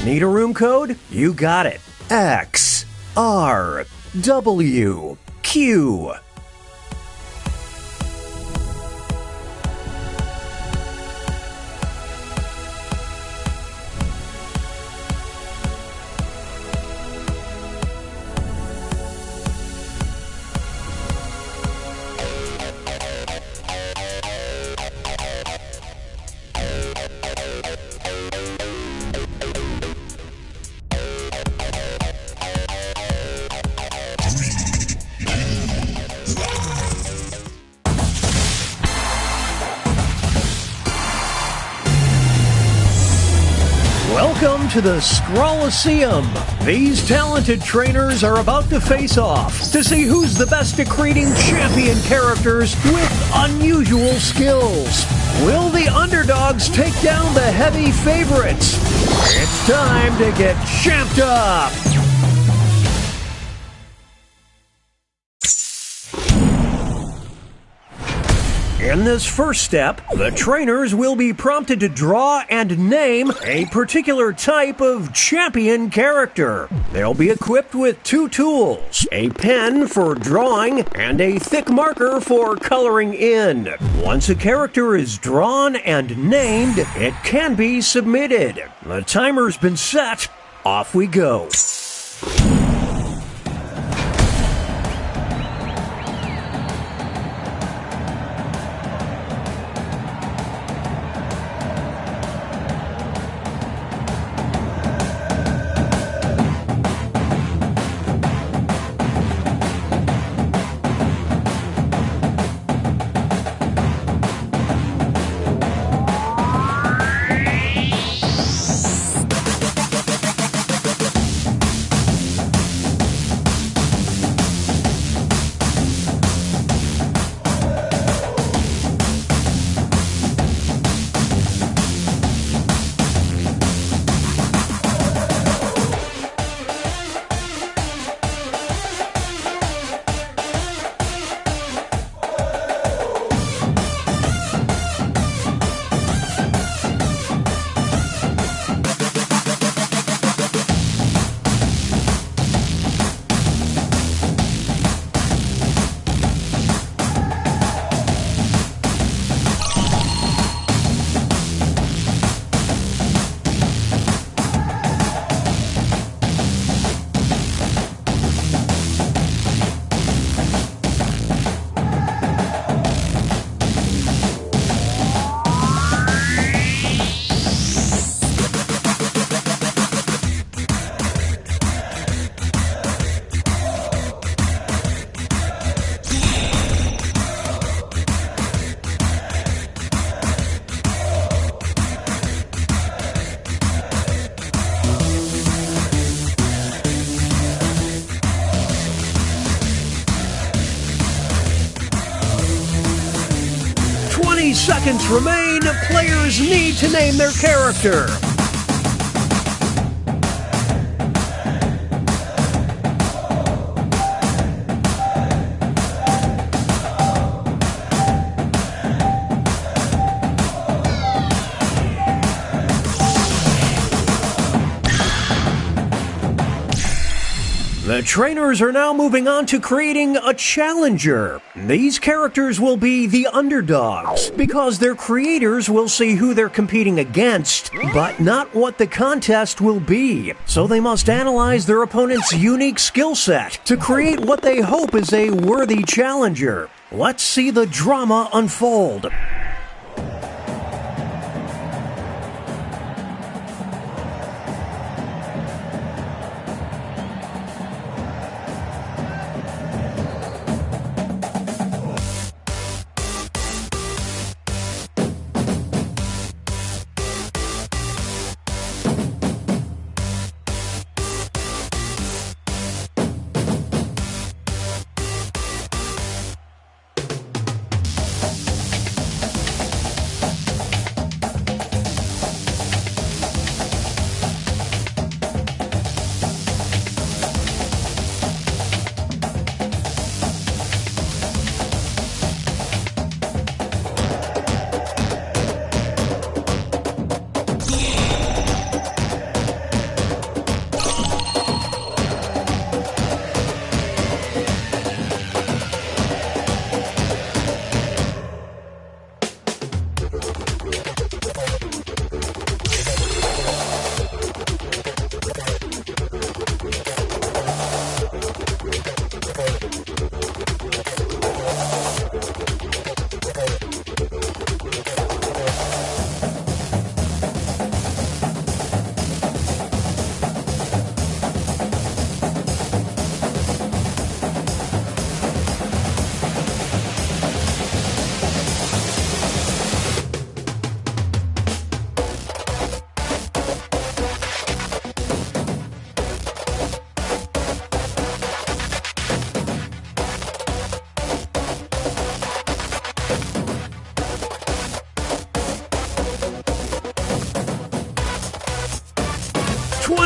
Need a room code? You got it. X, R, W, Q. Welcome to the Scrollaceum. These talented trainers are about to face off to see who's the best at creating champion characters with unusual skills. Will the underdogs take down the heavy favorites? It's time to get champed up. In this first step, the trainers will be prompted to draw and name a particular type of champion character. They'll be equipped with 2 tools, a pen for drawing and a thick marker for coloring in. Once a character is drawn and named, it can be submitted. The timer's been set. Off we go. Seconds remain. Players need to name their character. The trainers are now moving on to creating a challenger. These characters will be the underdogs because their creators will see who they're competing against, but not what the contest will be. So they must analyze their opponent's unique skill set to create what they hope is a worthy challenger. Let's see the drama unfold.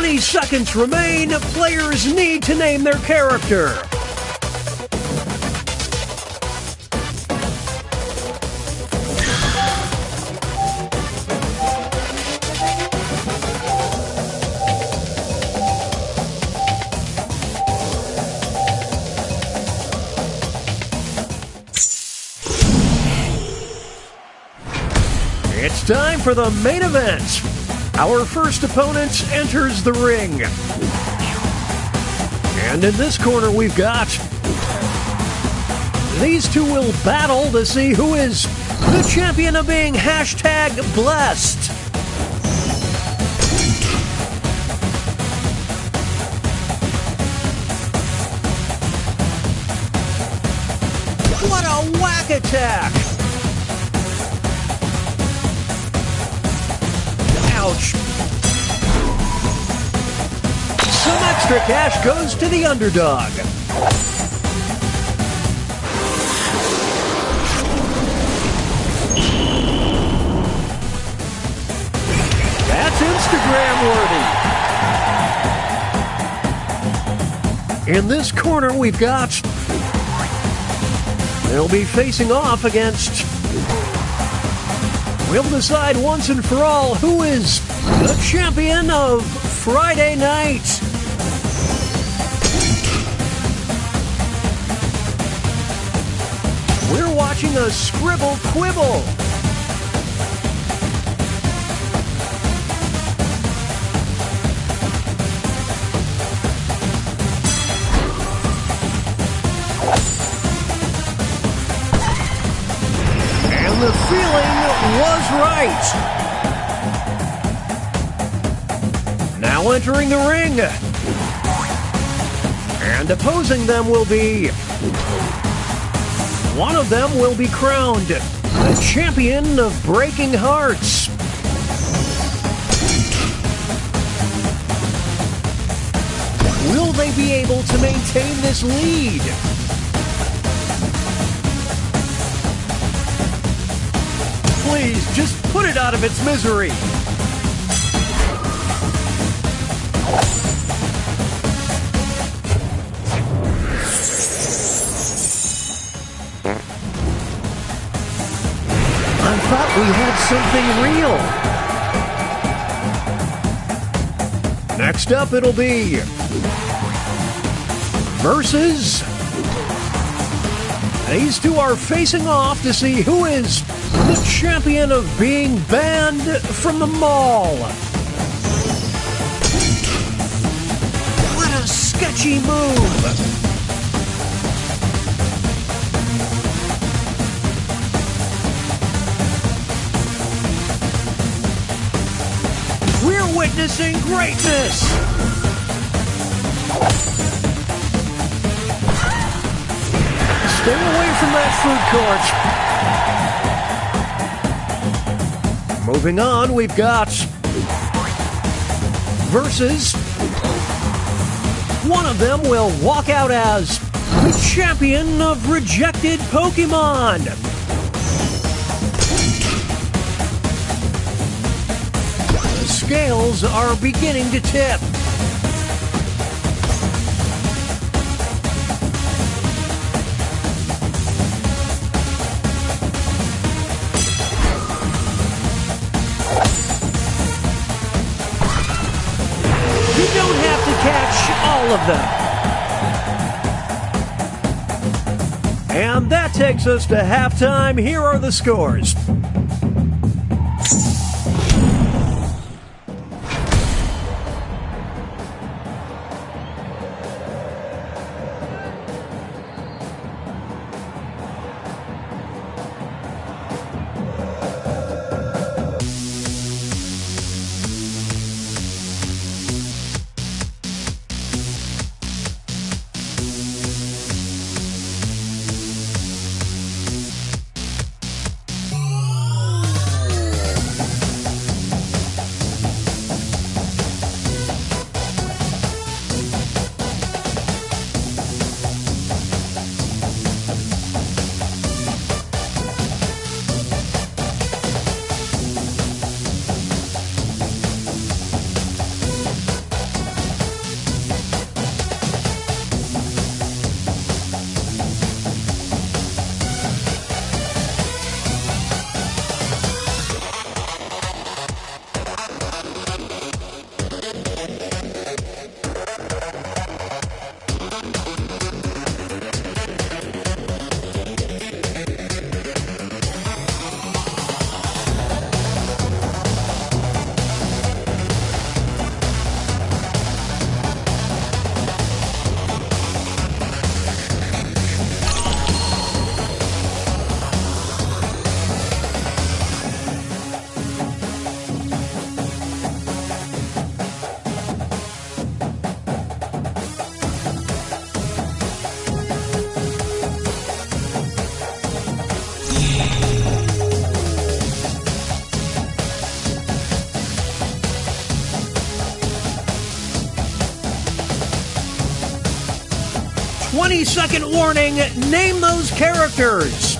20 seconds remain. Players need to name their character. It's time for the main event. Our first opponent enters the ring. And in this corner we've got... These two will battle to see who is the champion of being #blessed. What a whack attack! Ouch. Some extra cash goes to the underdog. That's Instagram worthy. In this corner we've got... They'll be facing off against... We'll decide once and for all who is the champion of Friday night. We're watching a scribble quibble. And the feeling was right. Now entering the ring. And opposing them will be... One of them will be crowned the champion of Breaking Hearts. Will they be able to maintain this lead? Please, just put it out of its misery. I thought we had something real. Next up, it'll be versus. These two are facing off to see who is the champion of being banned from the mall. What a sketchy move. We're witnessing greatness. Stay away from that food court. Moving on, we've got versus. One of them will walk out as the champion of rejected Pokemon. The scales are beginning to tip. You don't have to catch all of them. And that takes us to halftime. Here are the scores. 30-second warning. Name those characters.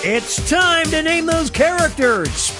It's time to name those characters.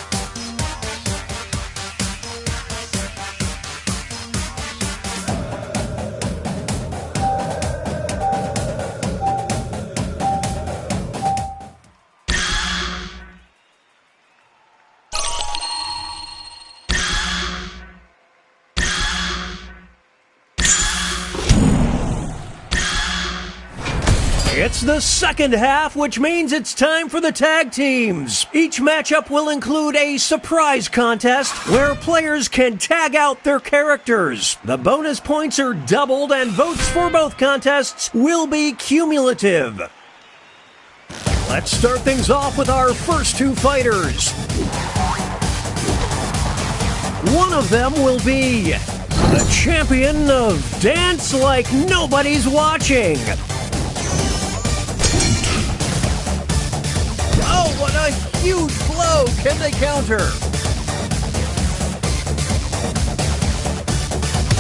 It's the second half, which means it's time for the tag teams. Each matchup will include a surprise contest where players can tag out their characters. The bonus points are doubled and votes for both contests will be cumulative. Let's start things off with our first two fighters. One of them will be the champion of Dance Like Nobody's Watching. Oh, what a huge blow! Can they counter?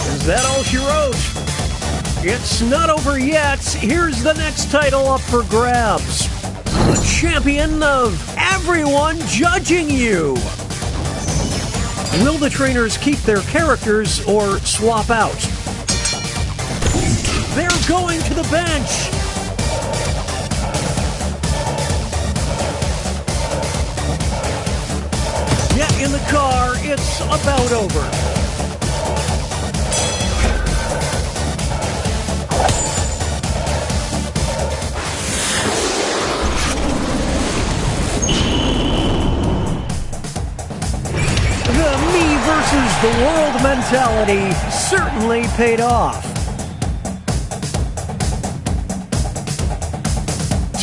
Is that all she wrote? It's not over yet. Here's the next title up for grabs. The champion of everyone judging you. Will the trainers keep their characters or swap out? They're going to the bench. Get in the car, it's about over. The me versus the world mentality certainly paid off.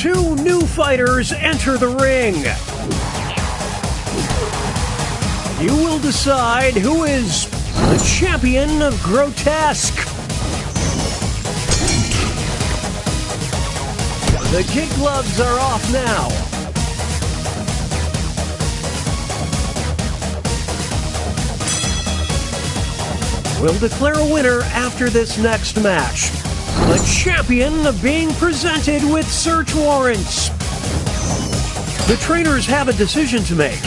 Two new fighters enter the ring. You will decide who is the champion of grotesque. The kid gloves are off now. We'll declare a winner after this next match. The champion of being presented with search warrants. The trainers have a decision to make.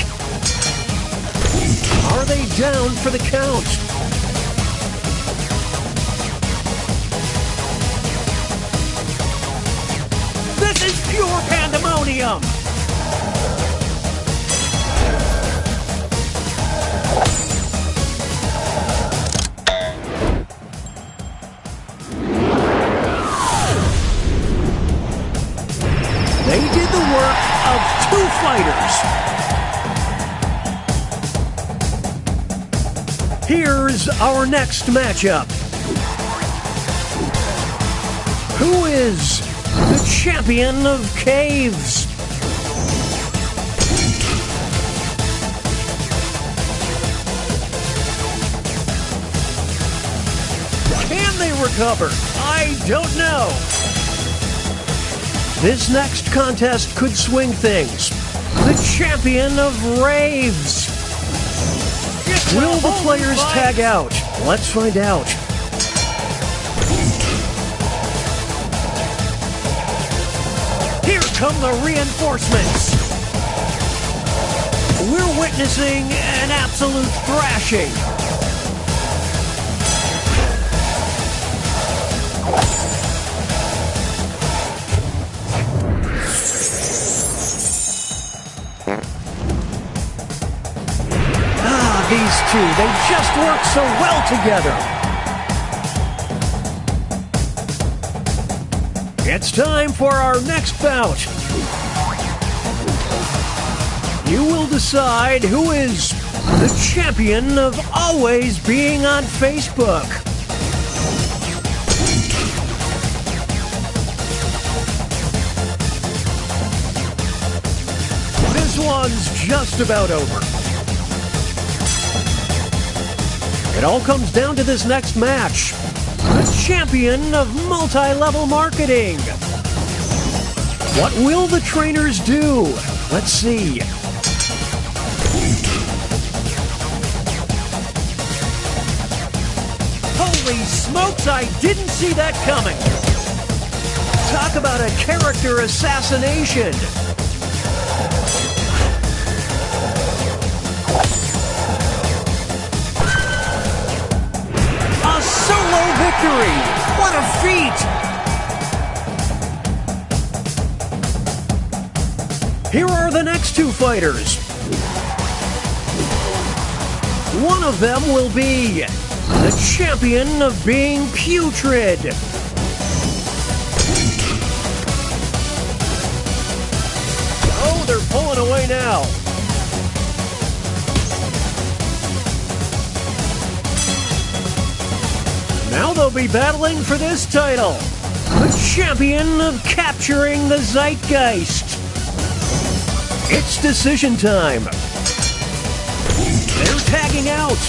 Are they down for the count? This is pure pandemonium! of two fighters. Here's our next matchup. Who is the champion of caves? Can they recover? I don't know. This next contest could swing things. The champion of raves. Will the players tag out? Let's find out. Here come the reinforcements. We're witnessing an absolute thrashing. These two, they just work so well together. It's time for our next bout. You will decide who is the champion of always being on Facebook. This one's just about over. It all comes down to this next match. The champion of multi-level marketing. What will the trainers do? Let's see. Holy smokes, I didn't see that coming. Talk about a character assassination. Solo victory! What a feat! Here are the next two fighters. One of them will be the champion of being putrid. Oh, they're pulling away now. Now they'll be battling for this title. The champion of capturing the zeitgeist. It's decision time. They're tagging out.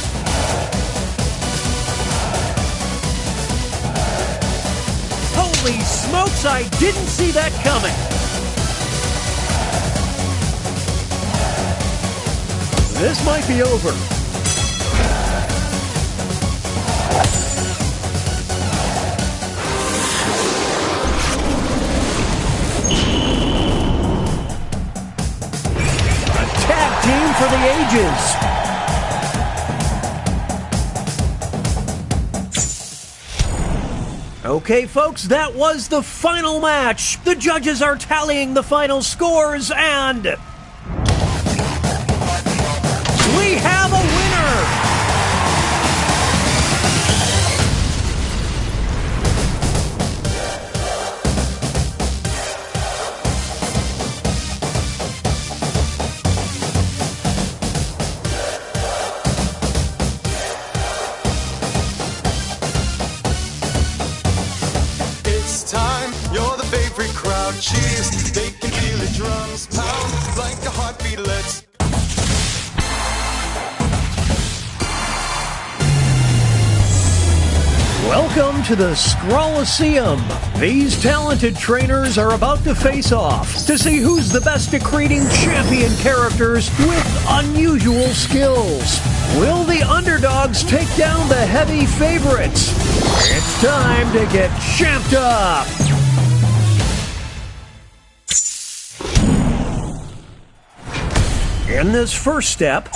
Holy smokes, I didn't see that coming. This might be over. Team for the ages. Okay, folks, that was the final match. The judges are tallying the final scores, and we have a winner. Cheers, they can feel the drums pound like a heartbeat. Let's Welcome to the Scrolliseum. These talented trainers are about to face off to see who's the best at creating champion characters with unusual skills. Will the underdogs take down the heavy favorites? It's time to get champed up. In this first step,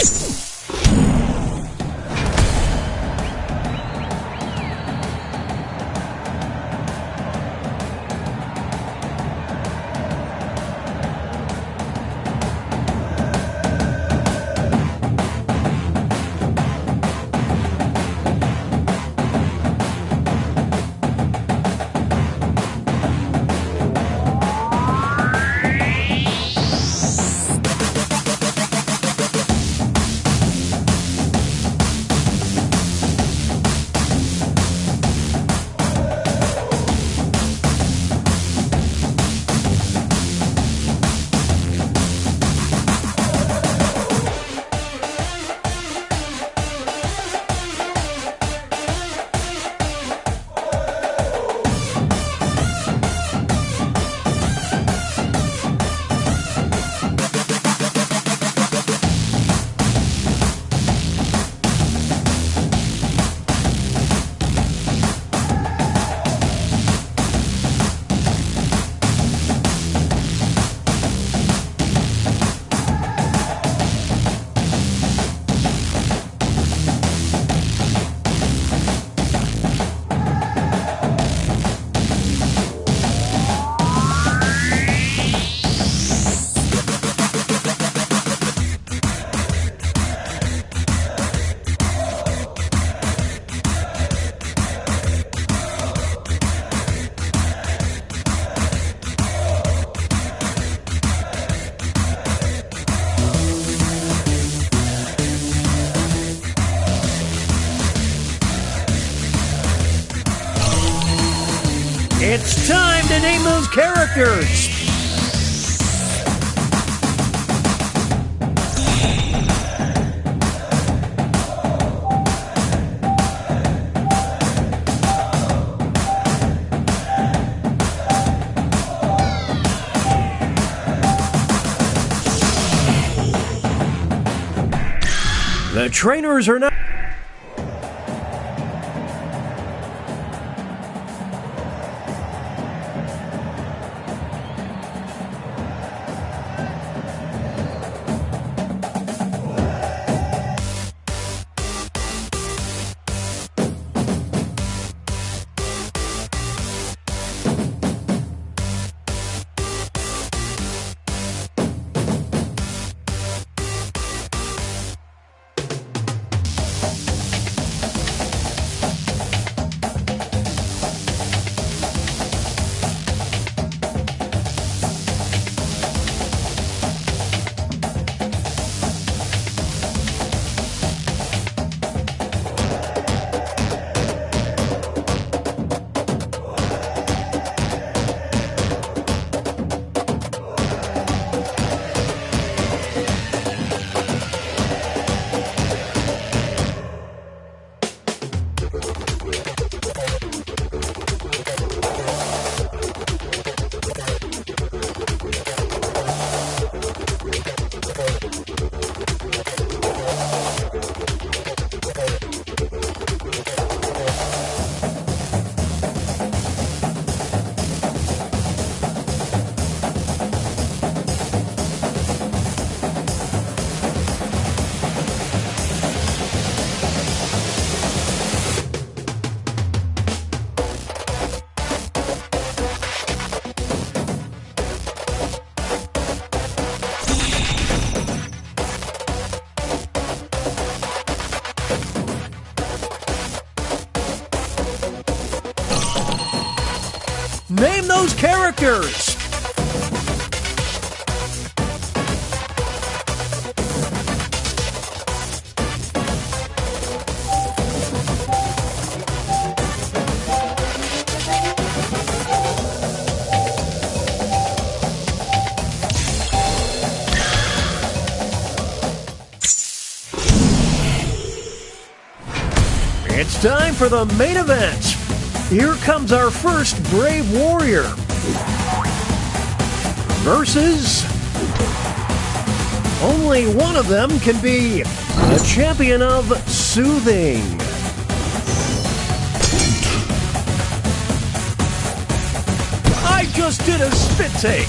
It's time to name those characters. The trainers are not... Name those characters! It's time for the main event. Here comes our first Brave Warrior versus... only one of them can be the champion of soothing. I just did a spit take.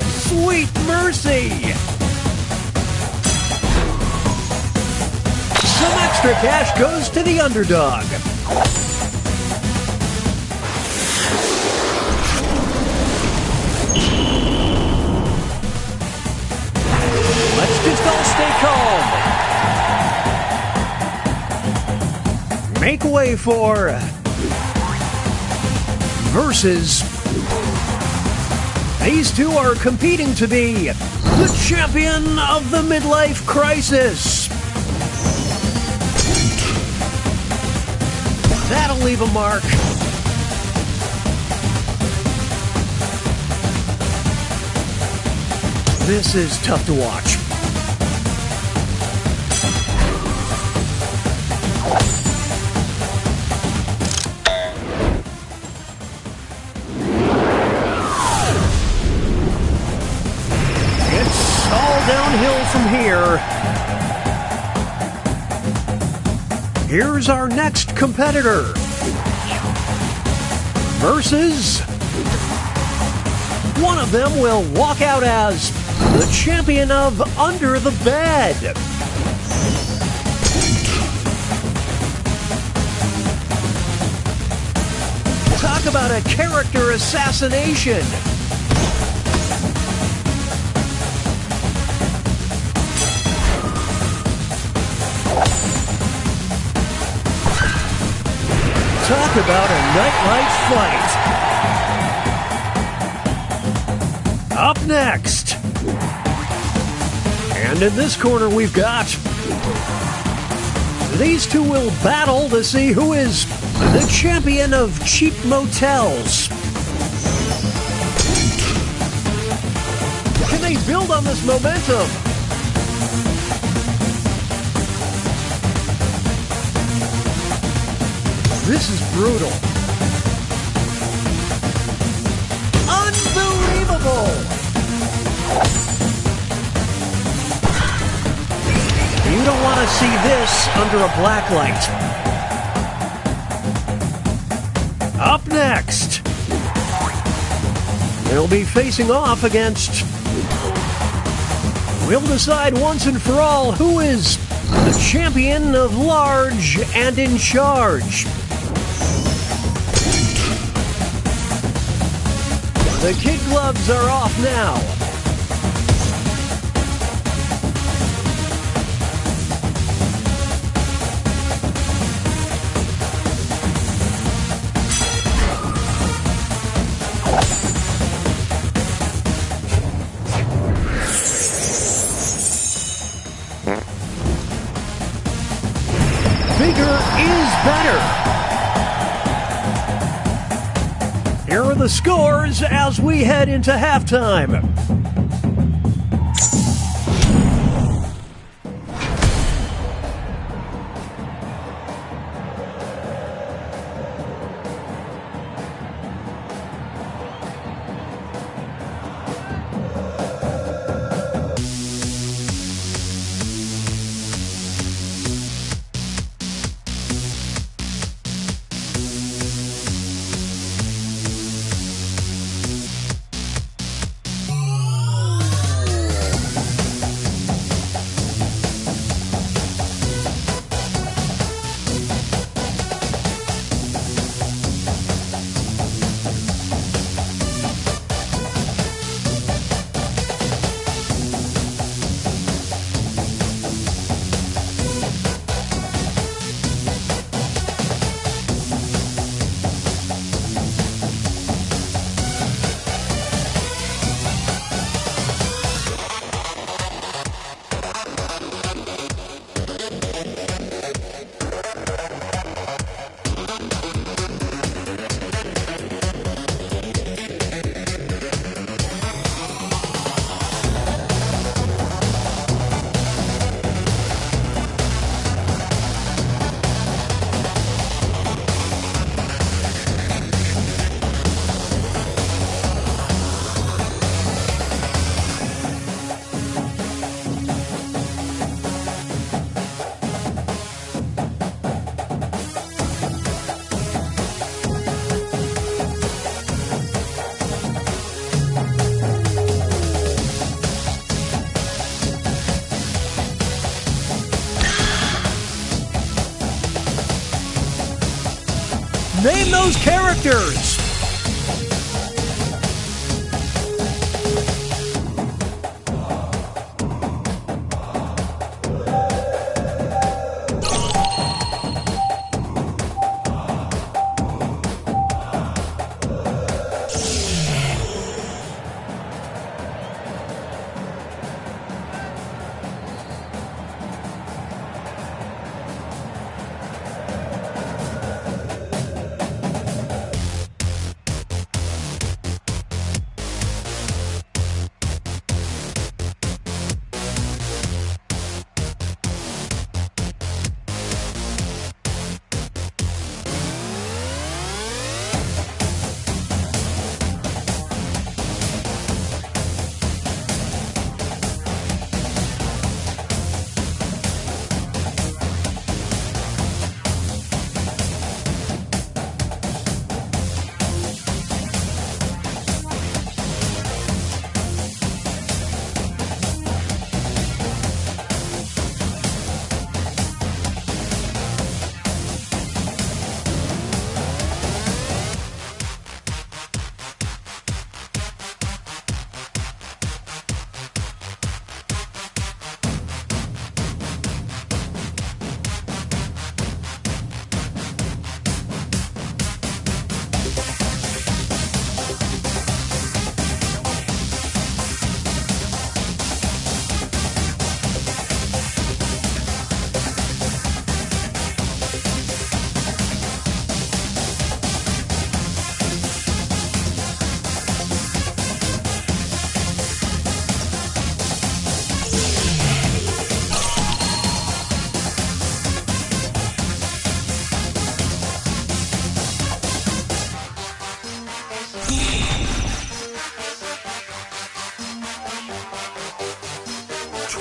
Sweet mercy. Some extra cash goes to the underdog. Let's just all stay calm. Make way for... versus... these two are competing to be the champion of the midlife crisis. That'll leave a mark. This is tough to watch. It's all downhill from here. Here's our next competitor versus... one of them will walk out as the champion of Under the Bed. Talk about a character assassination. Talk about a nightlife fight. Up next. And in this corner we've got These two will battle to see who is the champion of cheap motels. Can they build on this momentum? This is brutal. Unbelievable! You don't want to see this under a black light. Up next, they'll be facing off against... We'll decide once and for all who is the champion of large and in charge. The kid gloves are off now. Bigger is better. Here are the scores as we head into halftime. Name those characters!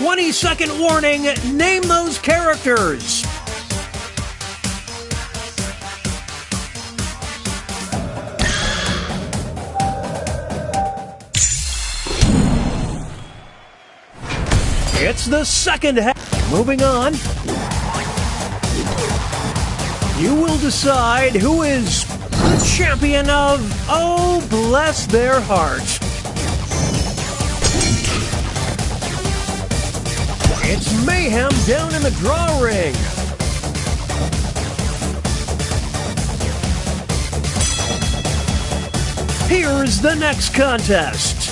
20-second warning. Name those characters. It's the second half. Moving on. You will decide who is the champion of Oh, Bless Their Heart. It's mayhem down in the draw ring. Here's the next contest.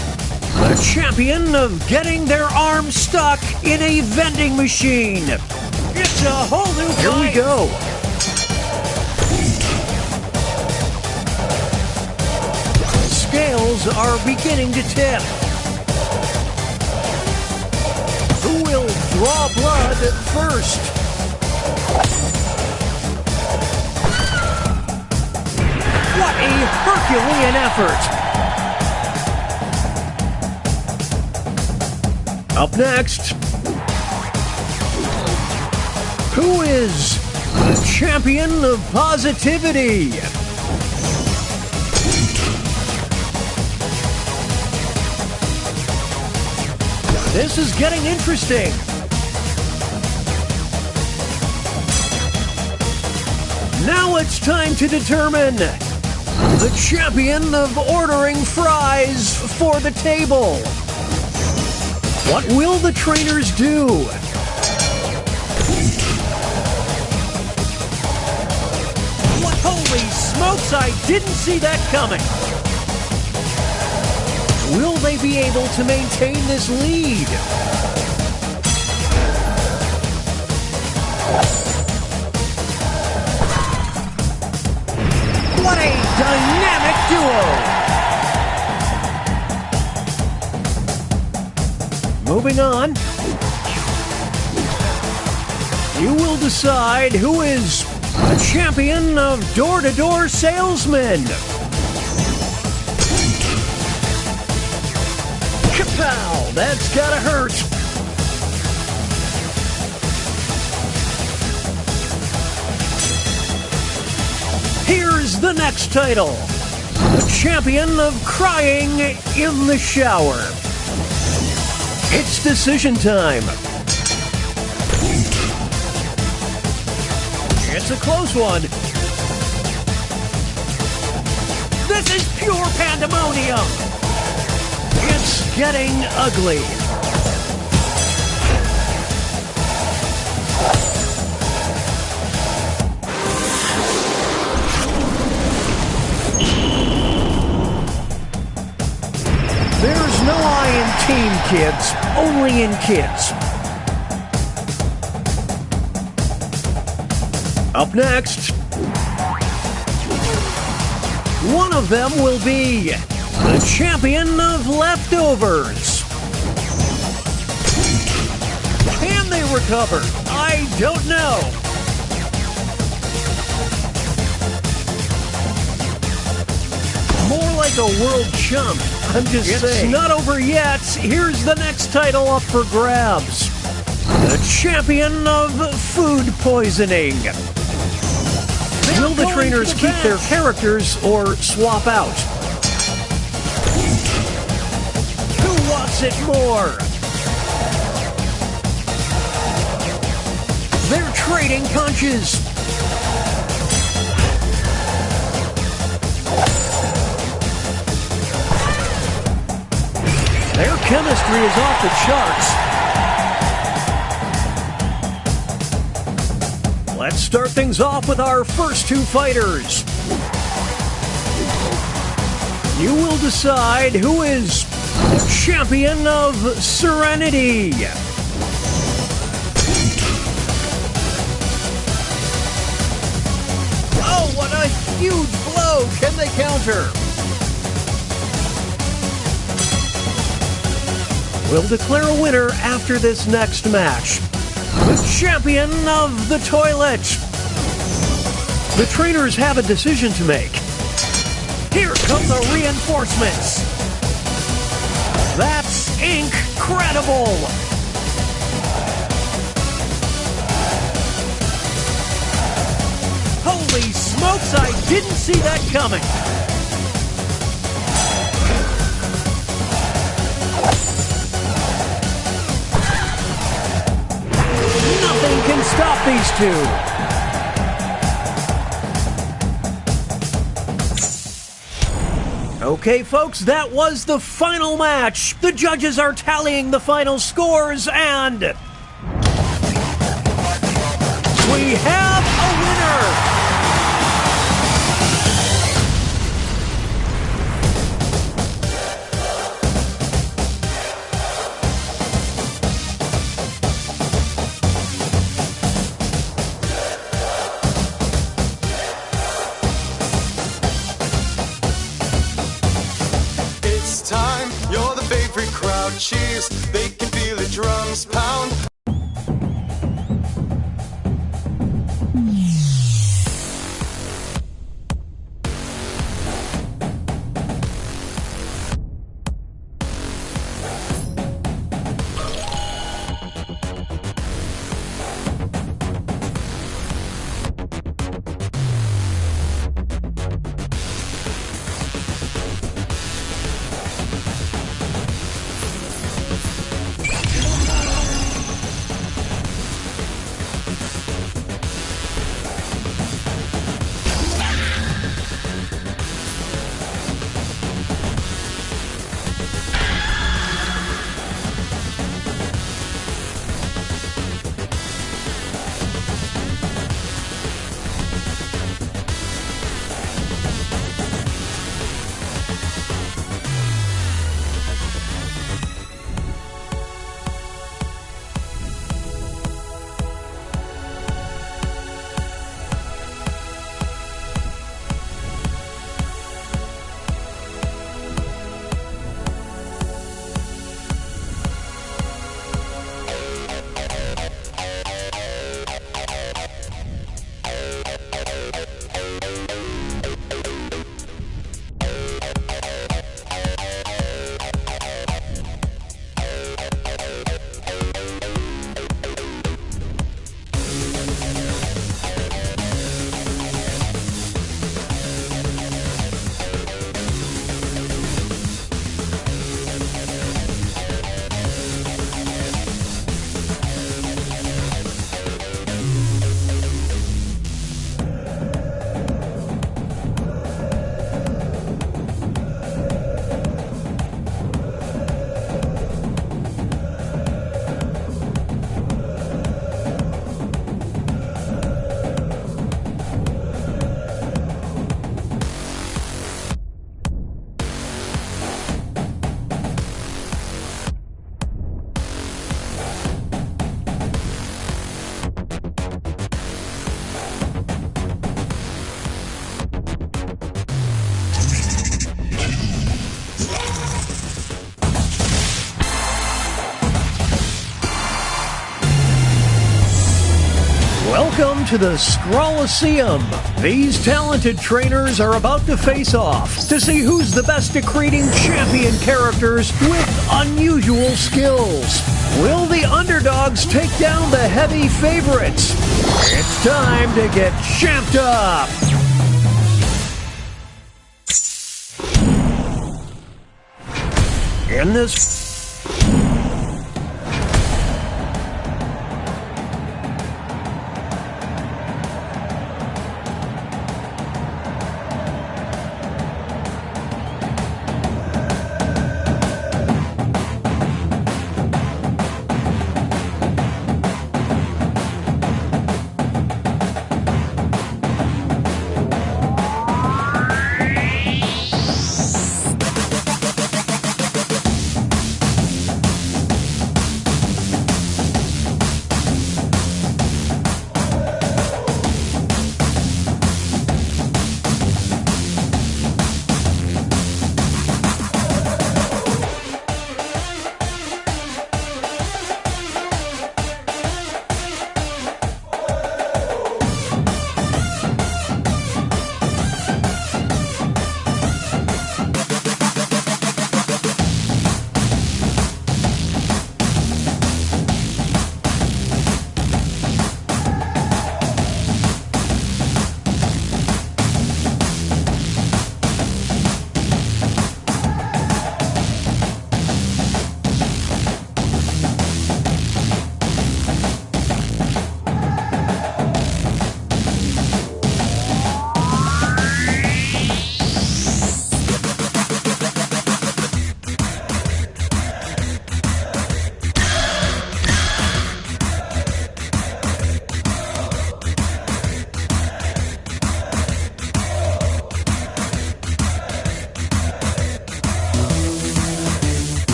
The champion of getting their arm stuck in a vending machine. It's a whole new fight. Here we go. The scales are beginning to tip. Who will draw blood first? What a Herculean effort! Up next, who is the champion of positivity? This is getting interesting. Now it's time to determine the champion of ordering fries for the table. What will the trainers do? What? Holy smokes, I didn't see that coming. Will they be able to maintain this lead? What a dynamic duo! Moving on. You will decide who is the champion of door-to-door salesmen. Kapow! That's gotta hurt. Here's the next title. The champion of crying in the shower. It's decision time. It's a close one. This is pure pandemonium. It's getting ugly. There's no I in team, kids. Only in kids. Up next, one of them will be the champion of leftovers. Can they recover? I don't know. More like a world champ. I'm just saying. It's not over yet. Here's the next title up for grabs. The champion of food poisoning. Will the trainers keep their characters or swap out? Who wants it more? They're trading punches. Their chemistry is off the charts. Let's start things off with our first two fighters. You will decide who is the champion of serenity. Oh, what a huge blow! Can they counter? We'll declare a winner after this next match. The champion of the toilet. The trainers have a decision to make. Here come the reinforcements. That's incredible. Folks, I didn't see that coming. Nothing can stop these two. Okay, folks, that was the final match. The judges are tallying the final scores, and we have a winner! Time, you're the favorite crowd. Cheers, they can feel the drums pound. Welcome to the Scrolliseum. These talented trainers are about to face off to see who's the best at creating champion characters with unusual skills. Will the underdogs take down the heavy favorites? It's time to get champed up. In this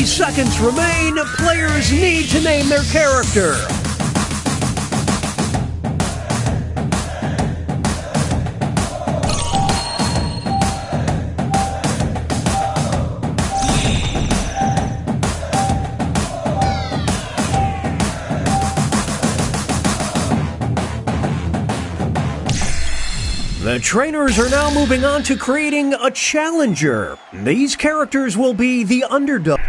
30 seconds remain. Players need to name their character. The trainers are now moving on to creating a challenger. These characters will be the underdog.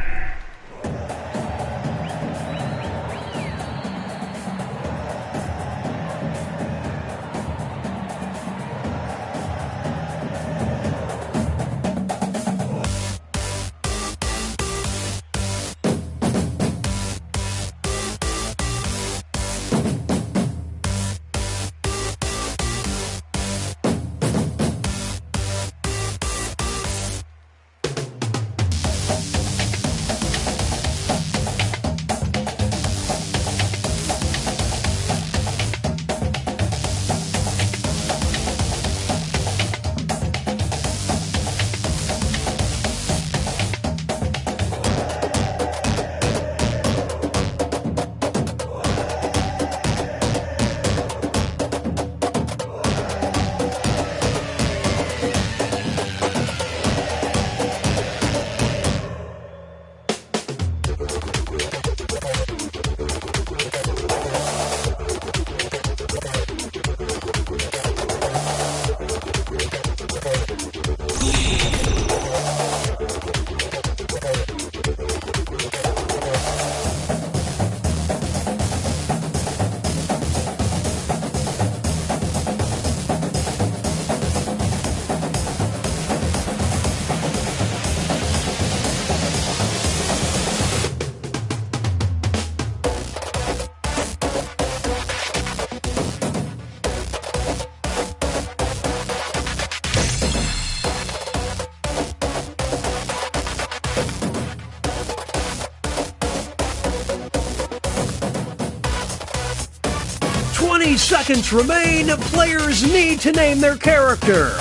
Seconds remain. Players need to name their character.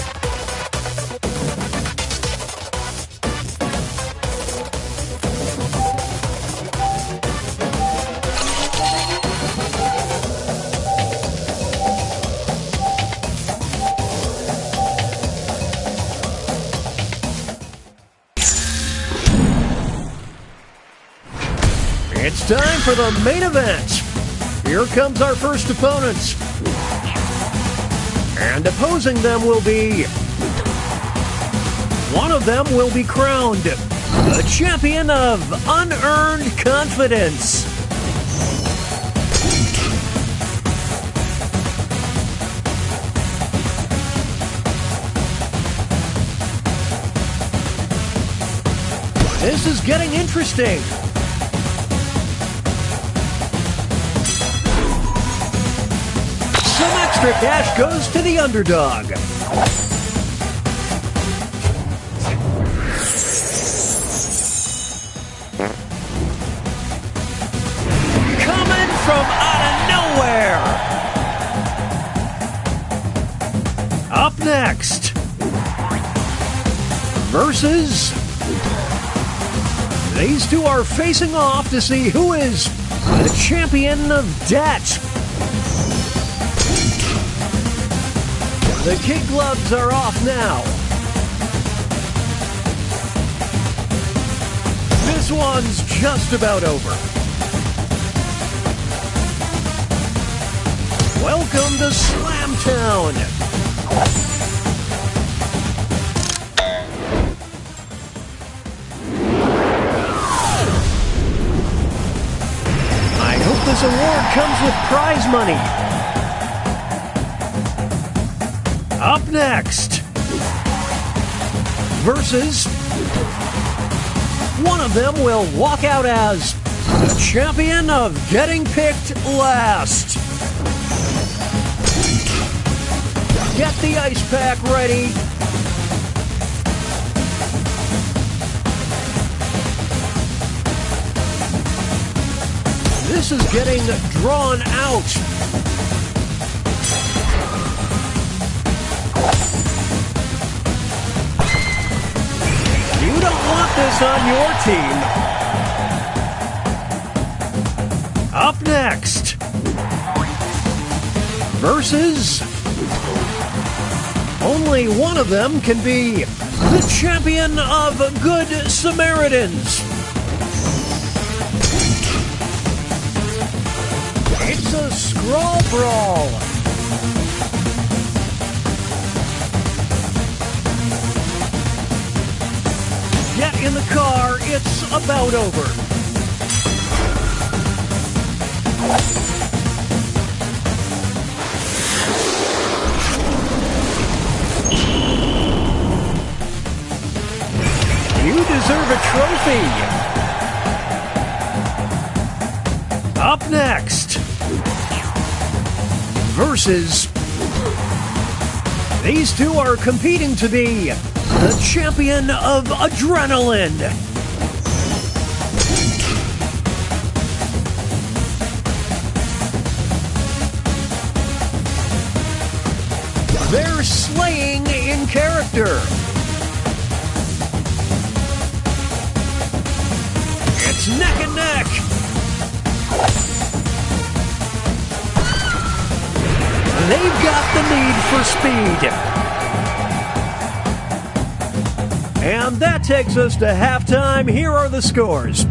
It's time for the main event. Here comes our first opponent. And opposing them will be... one of them will be crowned the champion of unearned confidence. This is getting interesting. Some extra cash goes to the underdog. Coming from out of nowhere. Up next. Versus. These two are facing off to see who is the champion of debt. The kid gloves are off now. This one's just about over. Welcome to Slamtown. I hope this award comes with prize money. Up next, versus, one of them will walk out as the champion of getting picked last. Get the ice pack ready. This is getting drawn out. You don't want this on your team. Up next, versus only one of them can be the champion of Good Samaritans. It's a scrawl brawl. Get in the car, it's about over. You deserve a trophy. Up next, versus these two are competing to be the champion of adrenaline. They're slaying in character. It's neck and neck. They've got the need for speed. And that takes us to halftime. Here are the scores.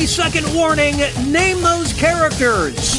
Second warning, name those characters.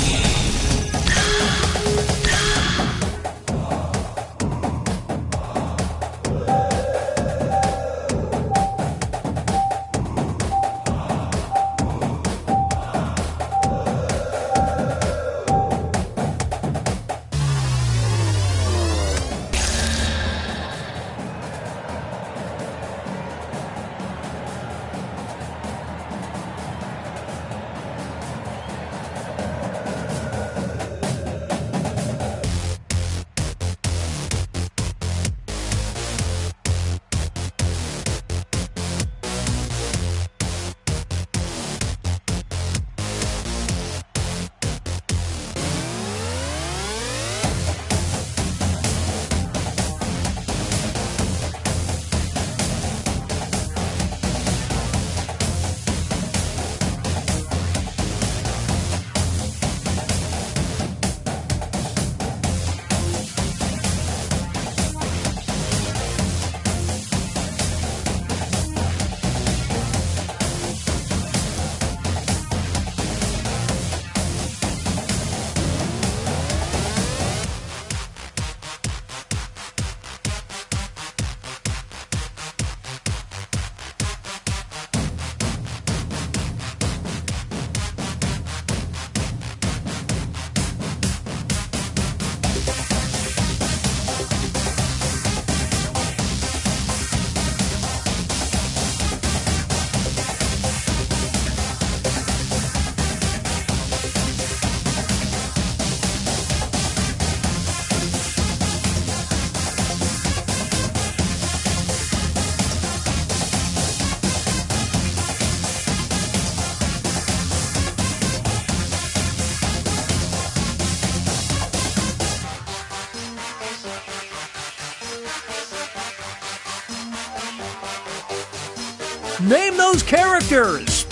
Name those characters.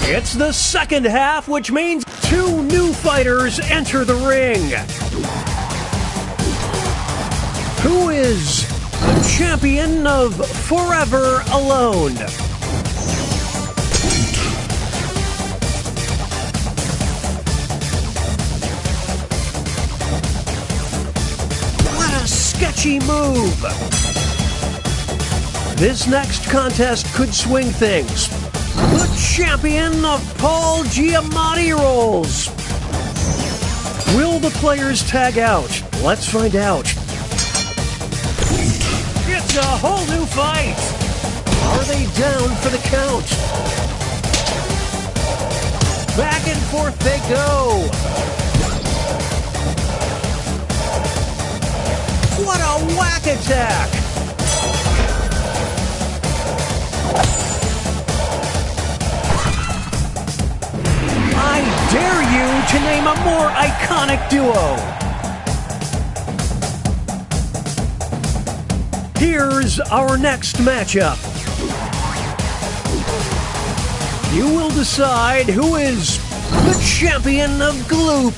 It's the second half, which means 2 new fighters enter the ring. Who is the champion of Forever Alone? What a sketchy move! This next contest could swing things. The champion of Paul Giamatti roles. Will the players tag out? Let's find out. It's a whole new fight. Are they down for the count? Back and forth they go. What a whack attack! I dare you to name a more iconic duo. Here's our next matchup. You will decide who is the champion of Gloop.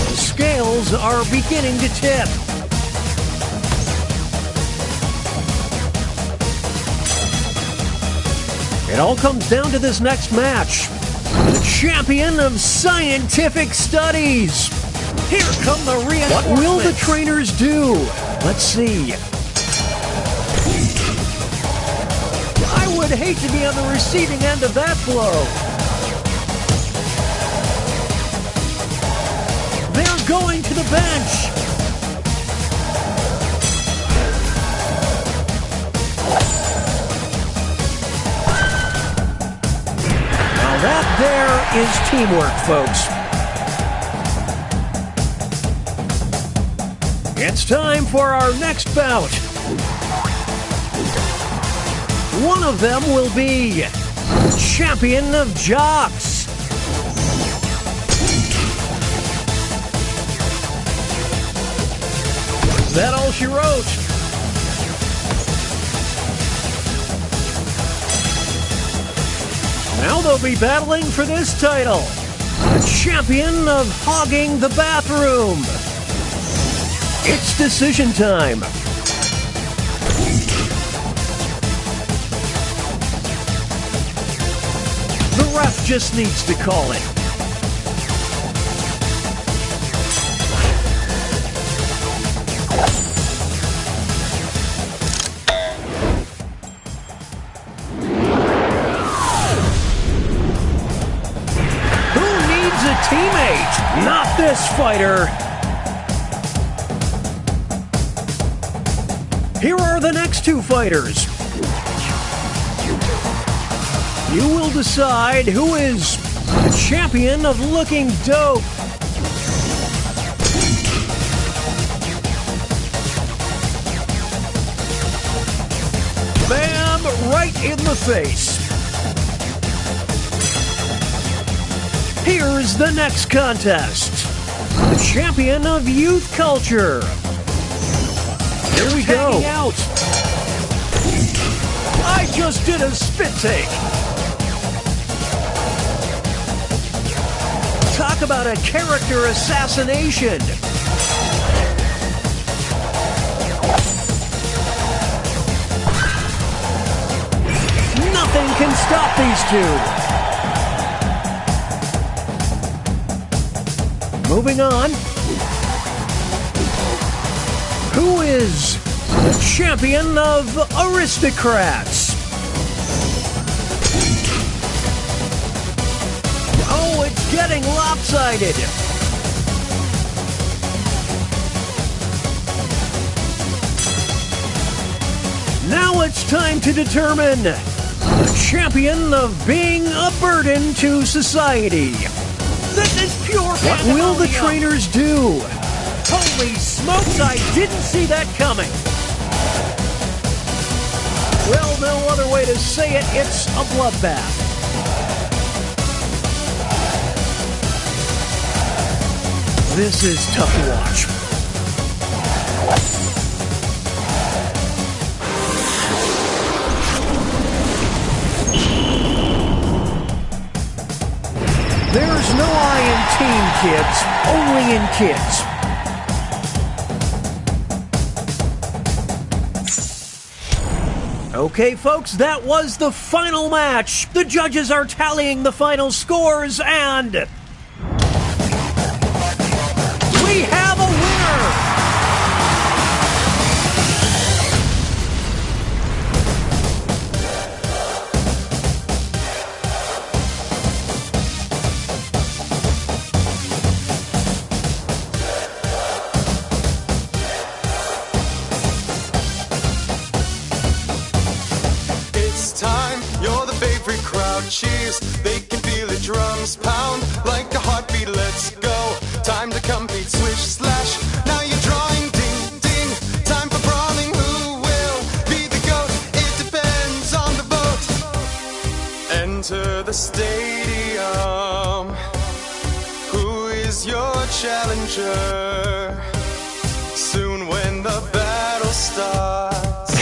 The scales are beginning to tip. It all comes down to this next match. The champion of scientific studies. Here come the reinforcements. What will the trainers do? Let's see. I would hate to be on the receiving end of that blow. They're going to the bench. That there is teamwork, folks. It's time for our next bout. One of them will be champion of jocks. Is that all she wrote? Now they'll be battling for this title. The champion of hogging the bathroom. It's decision time. The ref just needs to call it. Teammate, not this fighter. Here are the next 2 fighters. You will decide who is the champion of looking dope. Bam! Right in the face. Here's the next contest. The champion of youth culture. Here we go. Out. I just did a spit take. Talk about a character assassination. Nothing can stop these two. Moving on. Who is the champion of aristocrats? Oh, it's getting lopsided. Now it's time to determine the champion of being a burden to society. This is pure What will the trainers do? Holy smokes, I didn't see that coming. Well, no other way to say it, it's a bloodbath. This is tough to watch. There's no I in team, kids, only in kids. Okay, folks, that was the final match. The judges are tallying the final scores, and we have a winner! Cheers, they can feel the drums pound like a heartbeat. Let's go, time to compete, swish, slash. Now you're drawing, ding, ding. Time for brawling, who will be the GOAT? It depends on the vote. Enter the stadium. Who is your challenger? Soon when the battle starts,